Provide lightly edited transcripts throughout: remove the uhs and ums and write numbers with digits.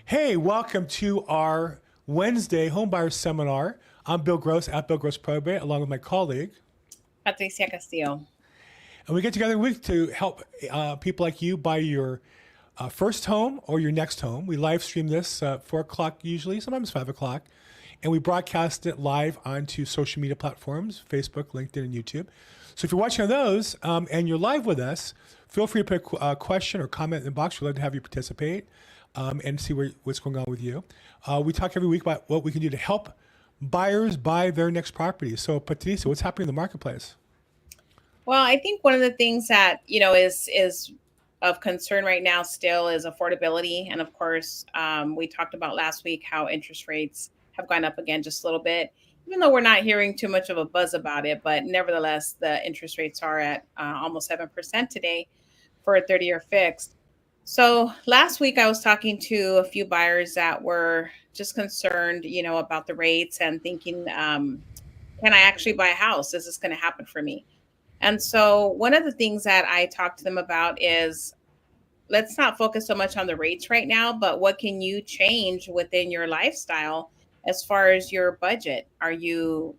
Hey, welcome to our Wednesday homebuyer seminar. I'm Bill Gross at Bill Gross Probate, along with my colleague. Patricia Castillo. And we get together every week to help people like you buy your first home or your next home. We live stream this at 4 o'clock usually, sometimes 5 o'clock. And we broadcast it live onto social media platforms, Facebook, LinkedIn, and YouTube. So if you're watching on those and you're live with us, feel free to put a question or comment in the box. We'd love to have you participate and see what's going on with you. We talk every week about what we can do to help buyers buy their next property. So, Patricia, what's happening in the marketplace? Well, I think one of the things that is of concern right now still is affordability, and of course, we talked about last week how interest rates have gone up again just a little bit. Even though we're not hearing too much of a buzz about it, but nevertheless, the interest rates are at almost 7% today for a 30-year fixed. So last week I was talking to a few buyers that were just concerned, about the rates and thinking, can I actually buy a house? Is this going to happen for me? And so one of the things that I talked to them about is let's not focus so much on the rates right now, but what can you change within your lifestyle as far as your budget? Are you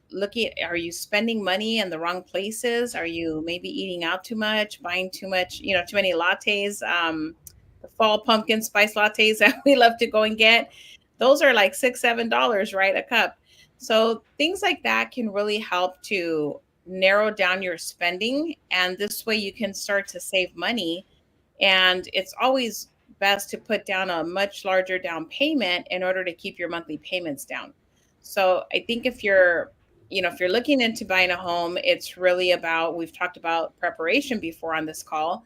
spending money in the wrong places? Are you maybe eating out too much, buying too much, too many lattes, the fall pumpkin spice lattes that we love to go and get? Those are like $6, $7, right? A cup. So things like that can really help to narrow down your spending. And this way you can start to save money, and it's always best to put down a much larger down payment in order to keep your monthly payments down. So I think if you're looking into buying a home, it's really about, we've talked about preparation before on this call,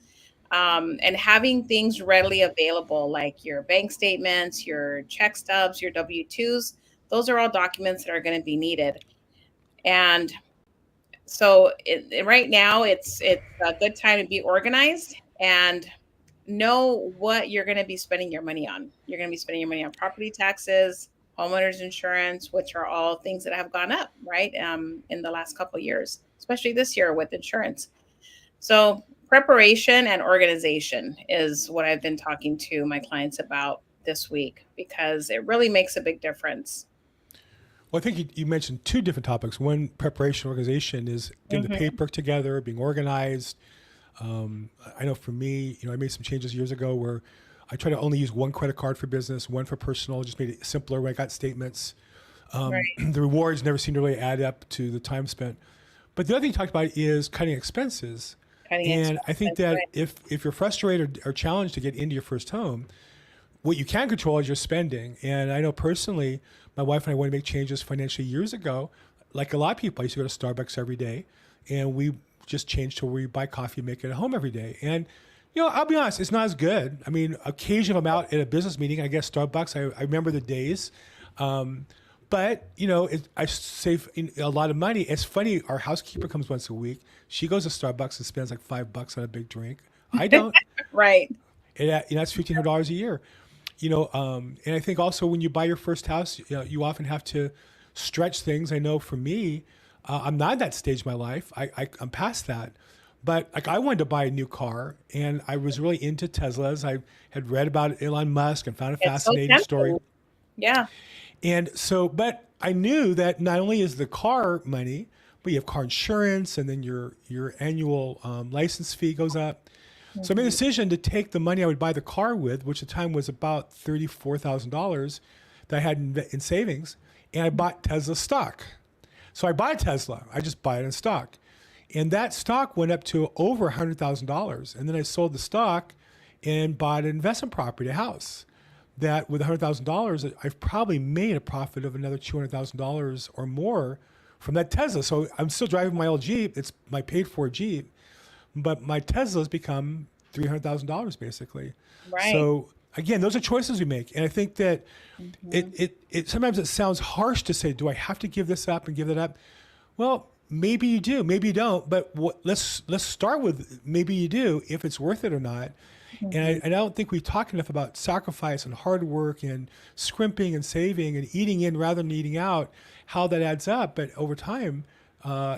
and having things readily available, like your bank statements, your check stubs, your W-2s. Those are all documents that are going to be needed. And so right now it's a good time to be organized and know what you're going to be spending your money on. You're going to be spending your money on property taxes, homeowners insurance, which are all things that have gone up, right? In the last couple of years, especially this year with insurance. So preparation and organization is what I've been talking to my clients about this week, because it really makes a big difference. Well, I think you mentioned two different topics. One, preparation, organization, is getting the Hmm. paperwork together, being organized. I know for me, I made some changes years ago where I try to only use one credit card for business, one for personal. Just made it simpler when I got statements. Right. The rewards never seem to really add up to the time spent. But the other thing you talked about is cutting expenses. Cutting And I think expenses, that right. if you're frustrated or challenged to get into your first home, what you can control is your spending. And I know personally, my wife and I wanted to make changes financially years ago. Like a lot of people, I used to go to Starbucks every day, and we just changed to where we buy coffee and make it at home every day. And I'll be honest, it's not as good. I mean, occasionally if I'm out at a business meeting, I guess Starbucks. I remember the days. But I save a lot of money. It's funny. Our housekeeper comes once a week. She goes to Starbucks and spends like $5 on a big drink. I don't. Right. That's $1,500 a year. And I think also when you buy your first house, you often have to stretch things. I know for me, I'm not at that stage of my life. I'm past that. But like I wanted to buy a new car, and I was really into Teslas. I had read about Elon Musk and found a It's so fascinating story. tempting. Yeah. And so, but I knew that not only is the car money, but you have car insurance, and then your annual license fee goes up. So I made a Mhm. decision to take the money I would buy the car with, which at the time was about $34,000 that I had in savings, and I bought Tesla stock. So I buy Tesla. I just buy it in stock. And that stock went up to over $100,000. And then I sold the stock and bought an investment property, a house. That with $100,000, I've probably made a profit of another $200,000 or more from that Tesla. So I'm still driving my old Jeep. It's my paid for Jeep, but my Tesla's become $300,000 basically. Right. So again, those are choices we make, and I think that it, Mhm. it it sometimes it sounds harsh to say, do I have to give this up and give that up? Well, maybe you do, maybe you don't. But let's start with maybe you do, if it's worth it or not. And Mhm. I don't think we talk enough about sacrifice and hard work and scrimping and saving and eating in rather than eating out, how that adds up. But over time,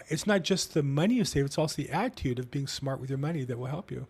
it's not just the money you save; it's also the attitude of being smart with your money that will help you.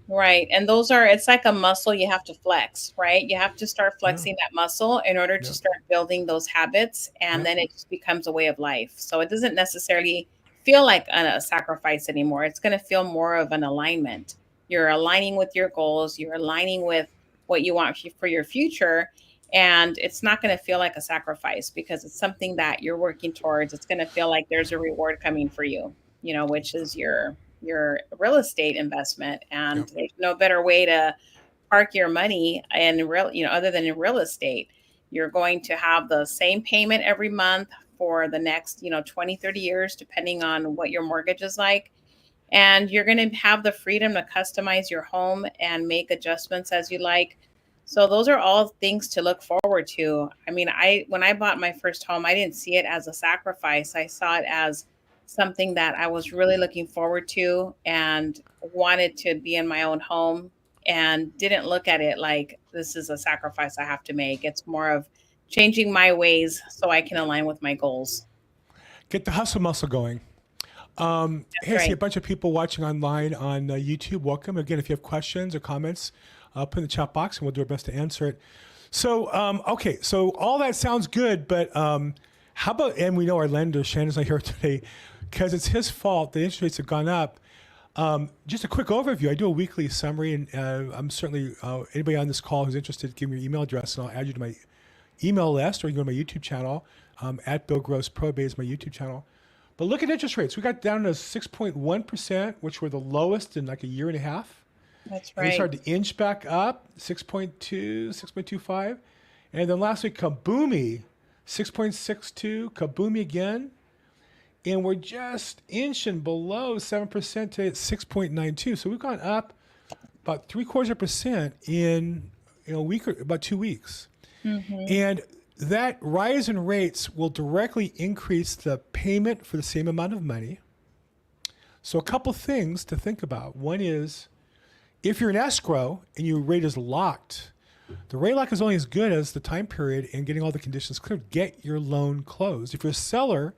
Right. And those are, it's like a muscle you have to flex, right? You have to start Yeah. flexing that muscle in order to Yeah. start building those habits. And Yeah. then it just becomes a way of life. So it doesn't necessarily feel like a sacrifice anymore. It's going to feel more of an alignment. You're aligning with your goals, you're aligning with what you want for your future. And it's not going to feel like a sacrifice because it's something that you're working towards. It's going to feel like there's a reward coming for you, which is your real estate investment. Yeah. And there's no better way to park your money in real, other than in real estate. You're going to have the same payment every month for the next, 20, 30 years, depending on what your mortgage is like. And you're going to have the freedom to customize your home and make adjustments as you like. So those are all things to look forward to. I mean, when I bought my first home, I didn't see it as a sacrifice. I saw it as something that I was really looking forward to and wanted to be in my own home, and didn't look at it like this is a sacrifice I have to make. It's more of changing my ways so I can align with my goals. Get the hustle muscle going. That's Hey, I see a right. bunch of people watching online on YouTube. Welcome. Again, if you have questions or comments, put in the chat box and we'll do our best to answer it. So, okay, so all that sounds good, but how about, and we know our lender, Shannon's not here today, because it's his fault. The interest rates have gone up. Just a quick overview. I do a weekly summary, and I'm certainly, anybody on this call who's interested, give me your email address and I'll add you to my email list, or you can go to my YouTube channel, at Bill Gross Probate is my YouTube channel. But look at interest rates. We got down to 6.1%, which were the lowest in like a year and a half. That's And they right. started to inch back up, 6.2, 6.25. And then last week, kaboomy, 6.62, kaboomy again. And we're just inching below 7% to 6.92. So we've gone up about 0.75% in a week or about 2 weeks. Hmm. And that rise in rates will directly increase the payment for the same amount of money. So a couple things to think about. One is if you're in escrow and your rate is locked, the rate lock is only as good as the time period and getting all the conditions cleared. Get your loan closed. If you're a seller,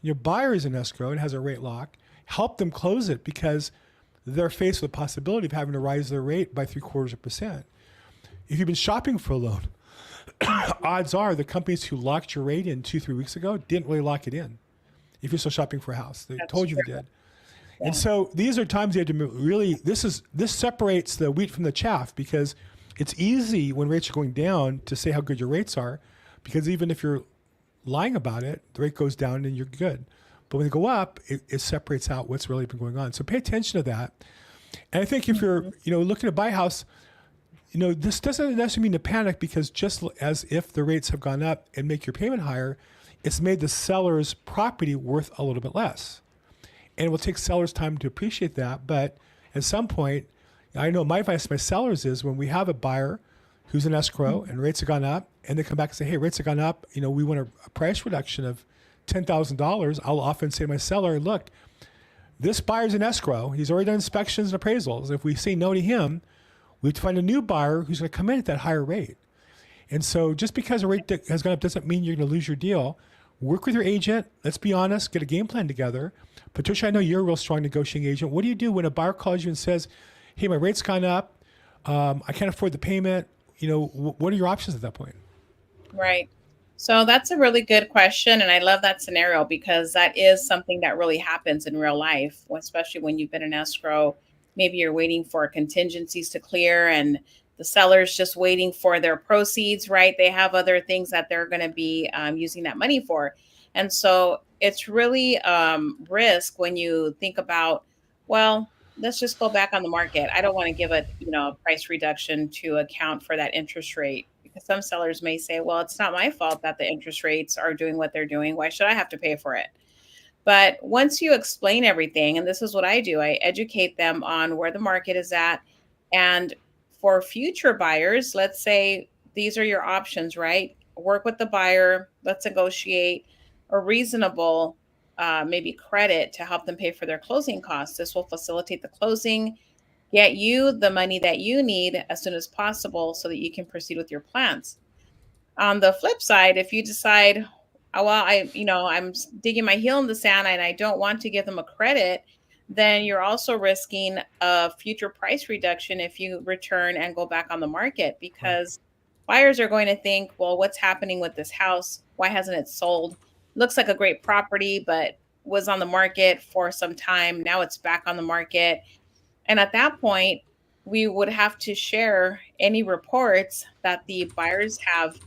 your buyer is in escrow and has a rate lock, help them close it because they're faced with the possibility of having to rise their rate by 0.75%. If you've been shopping for a loan, odds are the companies who locked your rate in 2, 3 weeks ago didn't really lock it in. If you're still shopping for a house, they That's told you true. they did. And Yeah. so these are times you have to really, this separates the wheat from the chaff because it's easy when rates are going down to say how good your rates are because even if you're lying about it, the rate goes down and you're good. But when they go up, it separates out what's really been going on. So pay attention to that. And I think if you're, Mhm. looking to buy a house, this doesn't necessarily mean to panic because just as if the rates have gone up and make your payment higher, it's made the seller's property worth a little bit less. And it will take sellers time to appreciate that. But at some point, I know my advice to my sellers is when we have a buyer who's in escrow and rates have gone up and they come back and say, hey, rates have gone up, we want a price reduction of $10,000. I'll often say to my seller, look, this buyer's in escrow. He's already done inspections and appraisals. If we say no to him, we have to find a new buyer who's going to come in at that higher rate. And so just because a rate has gone up doesn't mean you're going to lose your deal. Work with your agent. Let's be honest, get a game plan together. Patricia, I know you're a real strong negotiating agent. What do you do when a buyer calls you and says, hey, my rate's gone up. I can't afford the payment. What are your options at that point? Right. So that's a really good question. And I love that scenario because that is something that really happens in real life, especially when you've been in escrow. Maybe you're waiting for contingencies to clear and the seller's just waiting for their proceeds, right? They have other things that they're going to be using that money for. And so it's really risk when you think about, well, let's just go back on the market. I don't want to give a price reduction to account for that interest rate because some sellers may say, well, it's not my fault that the interest rates are doing what they're doing. Why should I have to pay for it? But once you explain everything, and this is what I do, I educate them on where the market is at. And for future buyers, let's say these are your options, right? Work with the buyer, let's negotiate a reasonable, maybe credit to help them pay for their closing costs. This will facilitate the closing, get you the money that you need as soon as possible so that you can proceed with your plans. On the flip side, if you decide, oh, well, I'm digging my heel in the sand and I don't want to give them a credit, then you're also risking a future price reduction if you return and go back on the market, Right. because buyers are going to think, well, what's happening with this house? Why hasn't it sold? Looks like a great property, but was on the market for some time. Now it's back on the market. And at that point, we would have to share any reports that the buyers have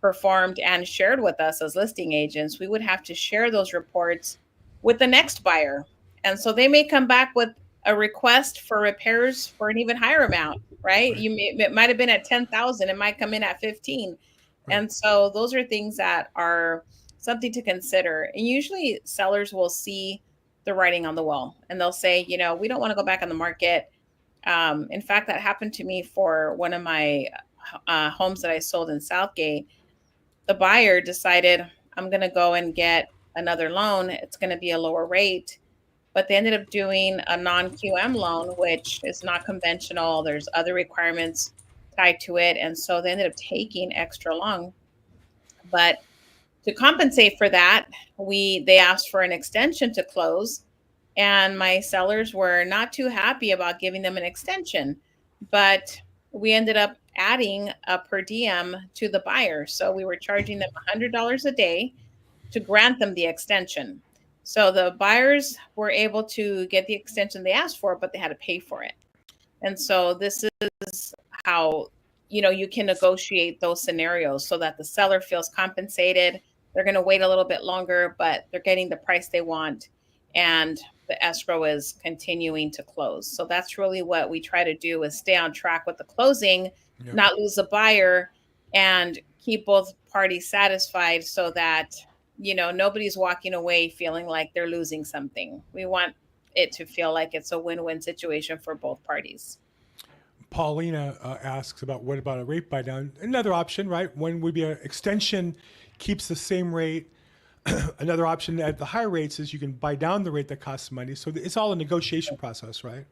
performed and shared with us as listing agents. We would have to share those reports with the next buyer. And so they may come back with a request for repairs for an even higher amount, right? Right. It might have been at 10,000, it might come in at 15. Right. And so those are things that are something to consider. And usually sellers will see the writing on the wall and they'll say, we don't want to go back on the market. In fact, that happened to me for one of my homes that I sold in Southgate. The buyer decided, I'm going to go and get another loan. It's going to be a lower rate. But they ended up doing a non-QM loan, which is not conventional. There's other requirements tied to it. And so they ended up taking extra long. But to compensate for that, they asked for an extension to close. And my sellers were not too happy about giving them an extension. But we ended up adding a per diem to the buyer. So we were charging them $100 a day to grant them the extension. So the buyers were able to get the extension they asked for, but they had to pay for it. And so this is how you can negotiate those scenarios so that the seller feels compensated. They're going to wait a little bit longer, but they're getting the price they want, and the escrow is continuing to close. So that's really what we try to do, is stay on track with the closing, Yep. not lose the buyer, and keep both parties satisfied so that nobody's walking away feeling like they're losing something. We want it to feel like it's a win-win situation for both parties. Paulina asks about what about a rate buy down? Another option, right? One would be an extension, keeps the same rate. Another option at the higher rates is you can buy down the rate that costs money. So it's all a negotiation process, right?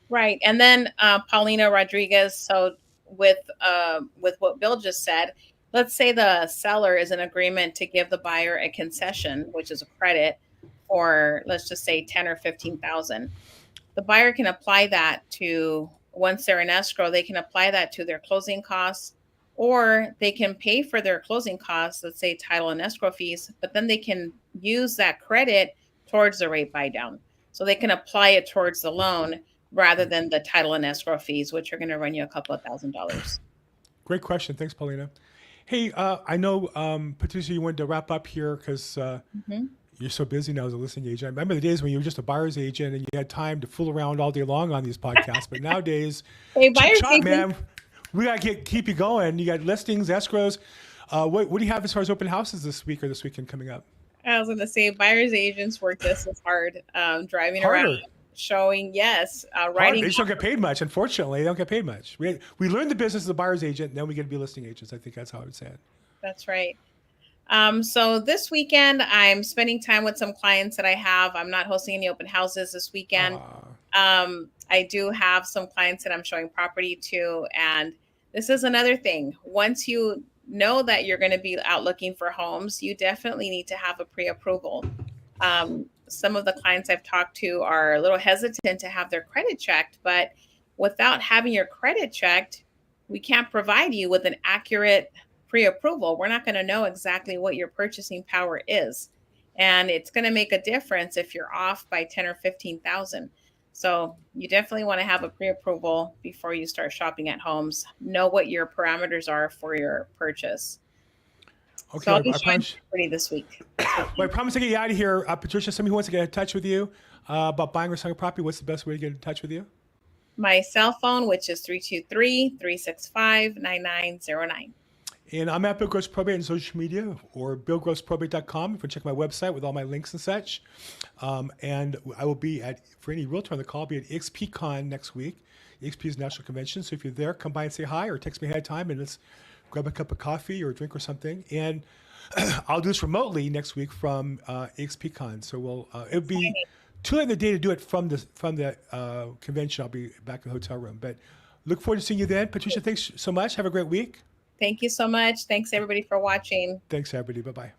Right. And then Paulina Rodriguez, so with what Bill just said, let's say the seller is in agreement to give the buyer a concession, which is a credit for, let's just say 10 or 15,000. The buyer can apply that to, once they're in escrow, they can apply that to their closing costs, or they can pay for their closing costs, let's say title and escrow fees, but then they can use that credit towards the rate buy down. So they can apply it towards the loan rather than the title and escrow fees, which are going to run you a couple of $1,000s. Great question. Thanks, Paulina. Hey, I know, Patricia, you wanted to wrap up here because you're so busy now as a listing agent. I remember the days when you were just a buyer's agent and you had time to fool around all day long on these podcasts. But nowadays, Hey, buyer's agent, man, we got to keep you going. You got listings, escrows. What do you have as far as open houses this week or this weekend coming up? I was going to say, buyer's agents work just as hard, driving Harder. around, showing, writing. They just don't get paid much. Unfortunately, they don't get paid much. We learn the business as a buyer's agent, and then we get to be listing agents. I think that's how I would say it. That's right. So this weekend, I'm spending time with some clients that I have. I'm not hosting any open houses this weekend. I do have some clients that I'm showing property to. And this is another thing. Once you know that you're going to be out looking for homes, you definitely need to have a pre-approval. Some of the clients I've talked to are a little hesitant to have their credit checked, but without having your credit checked, we can't provide you with an accurate pre-approval. We're not going to know exactly what your purchasing power is. And it's going to make a difference if you're off by 10 or 15,000. So you definitely want to have a pre-approval before you start shopping at homes. Know what your parameters are for your purchase. Okay, So I'll be I showing promise. property this week. Well, I promise to get you out of here. Patricia, somebody who wants to get in touch with you about buying or selling a property, what's the best way to get in touch with you? My cell phone, which is 323-365-9909. And I'm at Bill Gross Probate on social media or billgrossprobate.com. You can check my website with all my links and such. And I will be for any realtor on the call, I'll be at EXPCon next week. EXP is a national convention. So if you're there, come by and say hi or text me ahead of time and let's grab a cup of coffee or a drink or something. And I'll do this remotely next week from EXPCon. So it'll be too late in the day to do it from the convention. I'll be back in the hotel room. But look forward to seeing you then. Patricia, thanks so much. Have a great week. Thank you so much. Thanks everybody for watching. Thanks, everybody. Bye-bye.